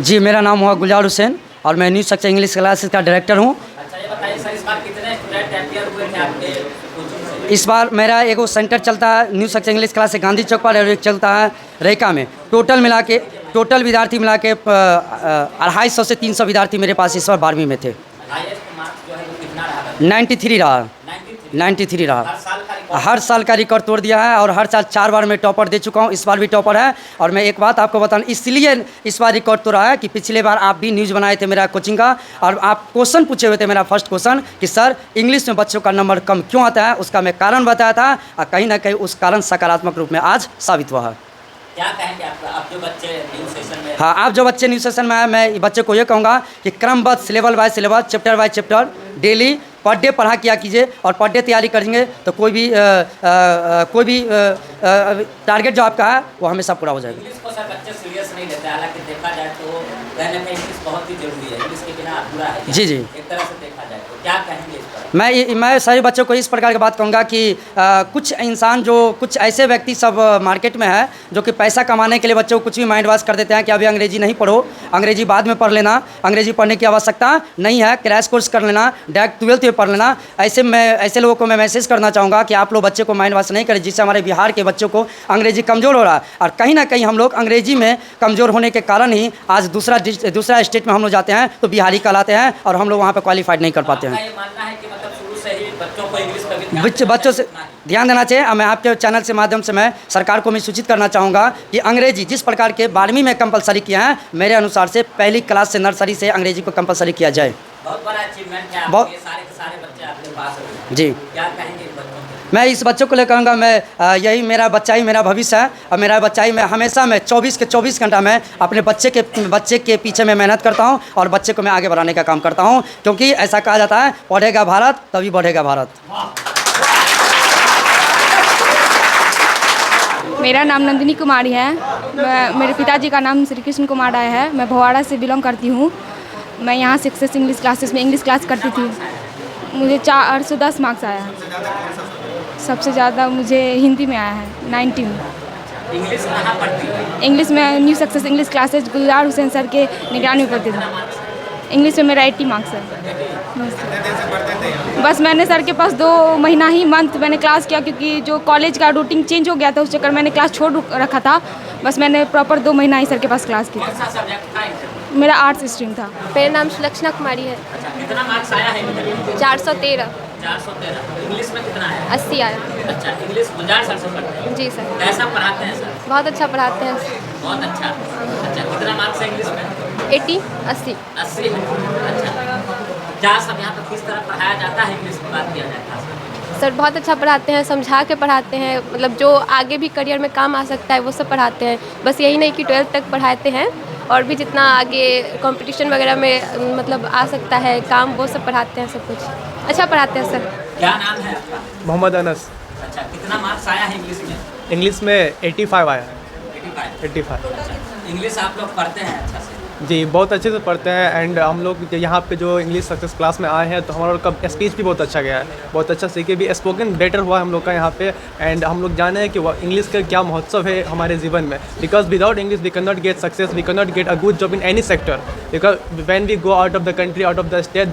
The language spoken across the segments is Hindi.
जी, मेरा नाम हुआ गुलजार हुसैन और मैं न्यू सक्सेस इंग्लिश क्लासेस का डायरेक्टर हूँ। अच्छा, ये बताइए सर, इस बार कितने स्टूडेंट अपियर हुए थे आपके कोचिंग से? इस बार मेरा एगो सेंटर चलता है न्यू सक्सेस इंग्लिश क्लास से गांधी चौक पर, और एक चलता है रेका में। टोटल विद्यार्थी मिला के 250 से 300 विद्यार्थी मेरे पास इस बार 12वीं में थे। हाईएस्ट मार्क्स जो है वो कितना रहा? 93 रहा। 93 रहा। हर साल का रिकॉर्ड तोड़ दिया है और हर साल 4 बार मैं टॉपर दे चुका हूँ। इस बार भी टॉपर है। और मैं एक बात आपको बताऊँ, इसलिए इस बार रिकॉर्ड तोड़ा है कि पिछले बार आप भी न्यूज़ बनाए थे मेरा कोचिंग का, और आप क्वेश्चन पूछे हुए थे। मेरा फर्स्ट क्वेश्चन कि सर इंग्लिश में बच्चों का नंबर कम क्यों आता है, उसका मैं कारण बताया था, और कहीं ना कहीं उस कारण सकारात्मक रूप में आज साबित हुआ है। क्या कहेंगे आप जो बच्चे न्यू सेशन में? हाँ, आप जो बच्चे न्यू सेशन में आए, मैं बच्चे को ये कहूँगा कि क्रमबद्ध syllable by syllabus, chapter by chapter daily per day पढ़ा किया कीजिए, और पर डे तैयारी करेंगे तो कोई भी टारगेट जो आपका है वो हमेशा पूरा हो जाएगा। इंग्लिश को सर बच्चे सीरियस नहीं लेते, हालांकि देखा जाए तो कहीं ना कहीं इंग्लिश बहुत ही जरूरी है। इंग्लिश के बिना अधूरा है। जी जी, एक तरह से देखा जाए तो क्या कहेंगे इस पर? मैं सभी बच्चों को इस प्रकार की बात कहूँगा कि कुछ इंसान जो कुछ ऐसे व्यक्ति सब मार्केट में है जो कि पैसा कमाने के लिए बच्चों को कुछ भी माइंड वॉश कर देते हैं कि अभी अंग्रेजी नहीं पढ़ो, अंग्रेजी बाद में पढ़ लेना, अंग्रेजी पढ़ने की आवश्यकता नहीं है, क्रैश कोर्स कर लेना, डायरेक्ट 12th में पढ़ लेना। ऐसे लोगों को मैं मैसेज करना चाहूँगा कि आप लोग बच्चे को माइंड वॉश नहीं करें, जिससे हमारे बिहार के बच्चों को अंग्रेजी कमज़ोर हो रहा है। और कहीं ना कहीं हम लोग अंग्रेजी में कमज़ोर होने के कारण ही आज दूसरा स्टेट में हम लोग जाते हैं तो बिहारी कहलाते हैं, और हम लोग वहाँ पर क्वालिफाइड नहीं कर पाते हैं। ये मानना है कि मतलब शुरू से ही बच्चों को इंग्लिश पर बच्चों से ध्यान देना चाहिए। मैं आपके चैनल से माध्यम से मैं सरकार को मैं सूचित करना चाहूँगा कि अंग्रेजी जिस प्रकार के 12वीं में कंपलसरी किया है, मेरे अनुसार से पहली क्लास से नर्सरी से अंग्रेजी को कंपलसरी किया जाए। बहुत बड़ा अचीवमेंट है। बहुत- ये सारे के सारे बच्चे आपके पास हैं। जी, क्या कहेंगे इन बच्चों को? मैं इस बच्चों को ले कहूँगा, मैं यही मेरा बच्चा ही मेरा भविष्य है, और मेरा बच्चा ही मैं हमेशा मैं 24 के 24 घंटा मैं अपने बच्चे के पीछे मैं मेहनत करता हूँ, और बच्चे को मैं आगे बढ़ाने का काम करता हूँ, क्योंकि ऐसा कहा जाता है पढ़ेगा भारत तभी बढ़ेगा भारत। मेरा नाम नंदिनी कुमारी है। मेरे पिताजी का नाम श्री कृष्ण कुमार राय है। मैं भवाड़ा से बिलोंग करती हूँ। मैं यहाँ सक्सेस इंग्लिश क्लासेस में इंग्लिश क्लास करती थी। मुझे 410 मार्क्स आया है। सबसे ज़्यादा मुझे हिंदी में आया है 90 में। इंग्लिश कहाँ पढ़ती है? इंग्लिश में न्यू सक्सेस इंग्लिश क्लासेस गुलजार हुसैन सर के निगरानी में पढ़ती थी। इंग्लिश में मेरा 80 मार्क्स है। बस मैंने सर के पास 2 महीना ही मैंने क्लास किया, क्योंकि जो कॉलेज का रूटीन चेंज हो गया था, उस चक्कर मैंने क्लास छोड़ रखा था। बस मैंने प्रॉपर 2 महीना ही सर के पास क्लास की। कौन सा सब्जेक्ट था? मेरा आर्ट्स स्ट्रीम था। मेरा नाम सुलक्षणा कुमारी है। अच्छा, कितना मार्क्स आया है इंग्लिश? 413। 413। इंग्लिश में कितना आया? 80 आया। अच्छा, इंग्लिश गुलजार सर से पढ़ते हैं? जी सर। कैसा पढ़ाते हैं सर? बहुत अच्छा पढ़ाते हैं। बहुत अच्छा। अच्छा, कितना मार्क्स है इंग्लिश में? 80 80। 80 है। अच्छा, क्या सब यहाँ पर किस तरह पढ़ाया जाता है, इंग्लिश की बात किया जाता है? सर बहुत अच्छा पढ़ाते हैं, समझा के पढ़ाते हैं, मतलब जो आगे भी करियर में काम आ सकता है वो सब पढ़ाते हैं। बस यही नहीं कि 12th तक पढ़ाते हैं, और भी जितना आगे कंपटीशन वगैरह में मतलब आ सकता है काम, वो सब पढ़ाते हैं। सब कुछ अच्छा पढ़ाते हैं सर। क्या नाम है आपका? मोहम्मद अनस। अच्छा, कितना मार्क्स आया है इंग्लिश में? इंग्लिश में 85 आया है। 85। 85। इंग्लिश आप लोग पढ़ते हैं अच्छा से? जी, बहुत अच्छे से पढ़ते हैं। एंड हम लोग यहाँ पे जो इंग्लिश सक्सेस क्लास में आए हैं, तो हमारा का स्पीच भी बहुत अच्छा गया है, बहुत अच्छा सीखे भी, स्पोकन बेटर हुआ हम लोग का यहाँ पे। एंड हम लोग जाने हैं कि इंग्लिश का क्या महोत्सव है हमारे जीवन में, because without English we can not get success, we can not get a good job in any sector, because when we go out of the country, out of the state,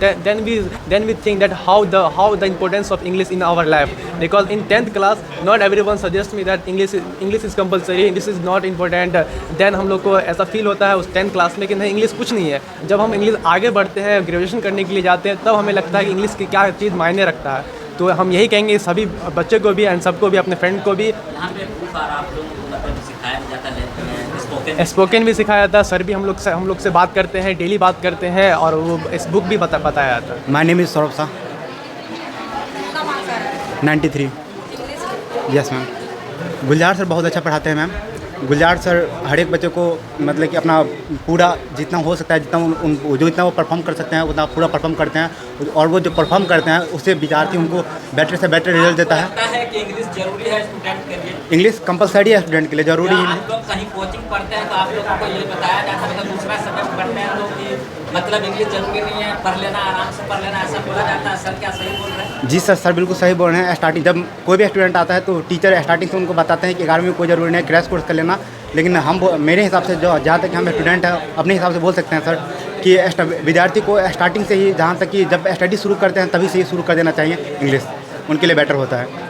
then we think that how the importance of English in our life, because in 10th class not everyone suggests me that English is compulsory, English is not important. then हम लोग को ऐसा फील होता है उस 10th क्लास में कि नहीं, इंग्लिश कुछ नहीं है। जब हम इंग्लिश आगे बढ़ते हैं, ग्रेजुएशन करने के लिए जाते हैं, तब हमें लगता है कि इंग्लिश की क्या चीज़ मायने रखता है। तो हम यही कहेंगे सभी बच्चे को भी एंड सबको भी, अपने फ्रेंड को भी। यहाँ पे खूब सारा आप लोगों को मतलब सिखाया जाता है, स्पोकन भी सिखाया जाता है, सर भी हम लोग से बात करते हैं, डेली बात करते हैं, और वो इस बुक भी बताया जाता है। My name is Saurabh Shah. 93। Yes ma'am. Gulzar sir बहुत अच्छा पढ़ाते हैं मैम। गुलजार सर हर एक बच्चे को मतलब कि अपना पूरा जितना हो सकता है, जितना वो परफॉर्म कर सकते हैं उतना पूरा परफॉर्म करते हैं, और वो जो परफॉर्म करते हैं उससे विद्यार्थी उनको बेटर से बेटर रिजल्ट देता है। लगता है कि इंग्लिश जरूरी है स्टूडेंट के लिए? इंग्लिश कंपलसरी है स्टूडेंट के लिए, ज़रूरी ही आप लोग कहीं कोचिंग पढ़ते हैं तो आप लोगों को ये बताया जाता है, मतलब दूसरा सब्जेक्ट पढ़ते हैं तो कि मतलब इंग्लिश जरूरी नहीं है, पढ़ लेना, आराम से पढ़ लेना, ऐसा बोला जाता है। सर क्या सही बोल रहे हैं? जी सर बिल्कुल सही बोल रहे हैं। स्टार्टिंग जब कोई भी स्टूडेंट आता है तो टीचर स्टार्टिंग से उनको बताते हैं कि 11वीं में कोई ज़रूरी नहीं है, क्रैश कोर्स कर लेना, लेकिन मेरे हिसाब से जो जहाँ तक हम स्टूडेंट हैं अपने हिसाब से बोल सकते हैं सर कि विद्यार्थी को स्टार्टिंग से ही जहाँ तक कि जब स्टडी शुरू करते हैं तभी से ही शुरू कर देना चाहिए इंग्लिश, उनके लिए बेटर होता है।